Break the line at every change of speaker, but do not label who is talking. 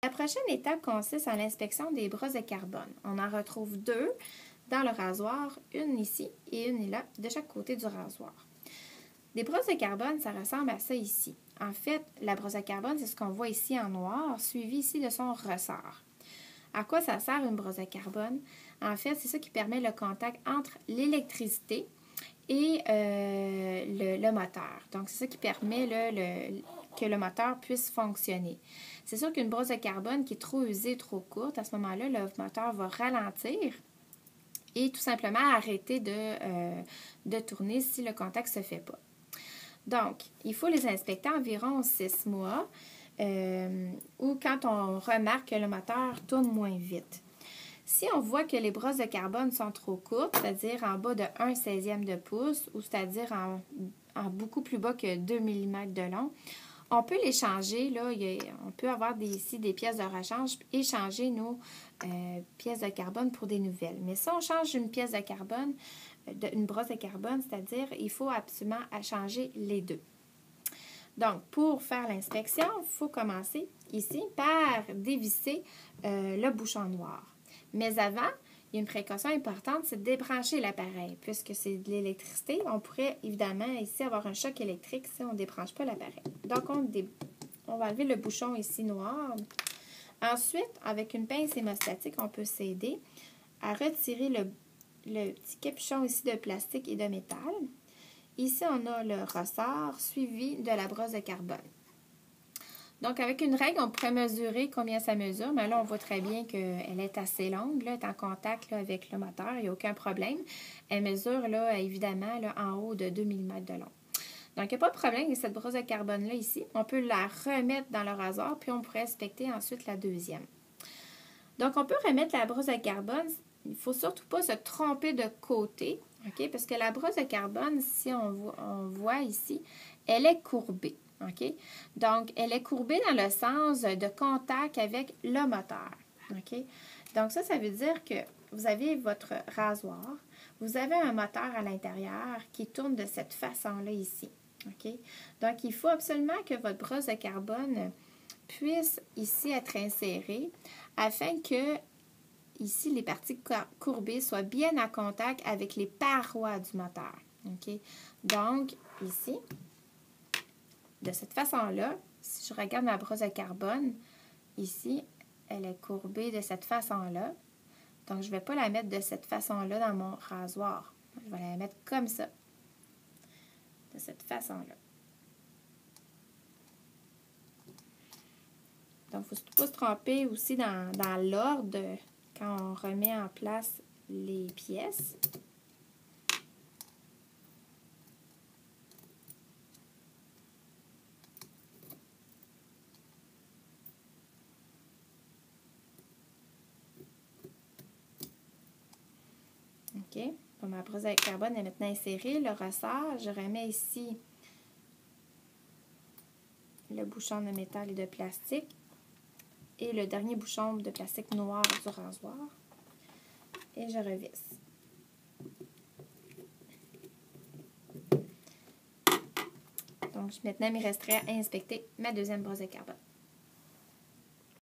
La prochaine étape consiste en l'inspection des brosses de carbone. On en retrouve deux dans le rasoir, une ici et une là, de chaque côté du rasoir. Des brosses de carbone, ça ressemble à ça ici. En fait, la brosse de carbone, c'est ce qu'on voit ici en noir, suivi ici de son ressort. À quoi ça sert une brosse de carbone? En fait, c'est ça qui permet le contact entre l'électricité et le moteur. Donc, c'est ça qui permet que le moteur puisse fonctionner. C'est sûr qu'une brosse de carbone qui est trop usée, trop courte, à ce moment-là, le moteur va ralentir et tout simplement arrêter de tourner si le contact ne se fait pas. Donc, il faut les inspecter environ 6 mois ou quand on remarque que le moteur tourne moins vite. Si on voit que les brosses de carbone sont trop courtes, c'est-à-dire en bas de 1/16e de pouce, ou c'est-à-dire en beaucoup plus bas que 2 mm de long, on peut les changer. Là, on peut avoir ici des pièces de rechange et changer nos pièces de carbone pour des nouvelles. Mais si on change une pièce de carbone, une brosse de carbone, c'est-à-dire il faut absolument changer les deux. Donc, pour faire l'inspection, il faut commencer ici par dévisser le bouchon noir. Mais avant, il y a une précaution importante, c'est de débrancher l'appareil. Puisque c'est de l'électricité, on pourrait évidemment ici avoir un choc électrique si on ne débranche pas l'appareil. Donc, on va enlever le bouchon ici noir. Ensuite, avec une pince hémostatique, on peut s'aider à retirer le petit capuchon ici de plastique et de métal. Ici, on a le ressort suivi de la brosse de carbone. Donc, avec une règle, on pourrait mesurer combien ça mesure, mais là, on voit très bien qu'elle est assez longue, là, elle est en contact là, avec le moteur, il n'y a aucun problème. Elle mesure, là, évidemment, là, en haut de 2 mm de long. Donc, il n'y a pas de problème avec cette brosse de carbone-là ici. On peut la remettre dans le rasoir, puis on pourrait inspecter ensuite la deuxième. Donc, on peut remettre la brosse de carbone. Il ne faut surtout pas se tromper de côté, OK? Parce que la brosse de carbone, si on voit ici, elle est courbée. OK? Donc, elle est courbée dans le sens de contact avec le moteur. OK? Donc, ça veut dire que vous avez votre rasoir, vous avez un moteur à l'intérieur qui tourne de cette façon-là ici. OK? Donc, il faut absolument que votre brosse de carbone puisse ici être insérée afin que ici, les parties courbées soient bien en contact avec les parois du moteur. OK? Donc, ici, de cette façon-là, si je regarde ma brosse de carbone, ici, elle est courbée de cette façon-là. Donc, je ne vais pas la mettre de cette façon-là dans mon rasoir. Je vais la mettre comme ça, de cette façon-là. Donc, il ne faut surtout pas se tromper aussi dans l'ordre quand on remet en place les pièces. OK. Bon, ma brosse de carbone est maintenant insérée. Le ressort, je remets ici le bouchon de métal et de plastique et le dernier bouchon de plastique noir du rasoir. Et je revisse. Donc, maintenant, il me resterait à inspecter ma deuxième brosse de carbone.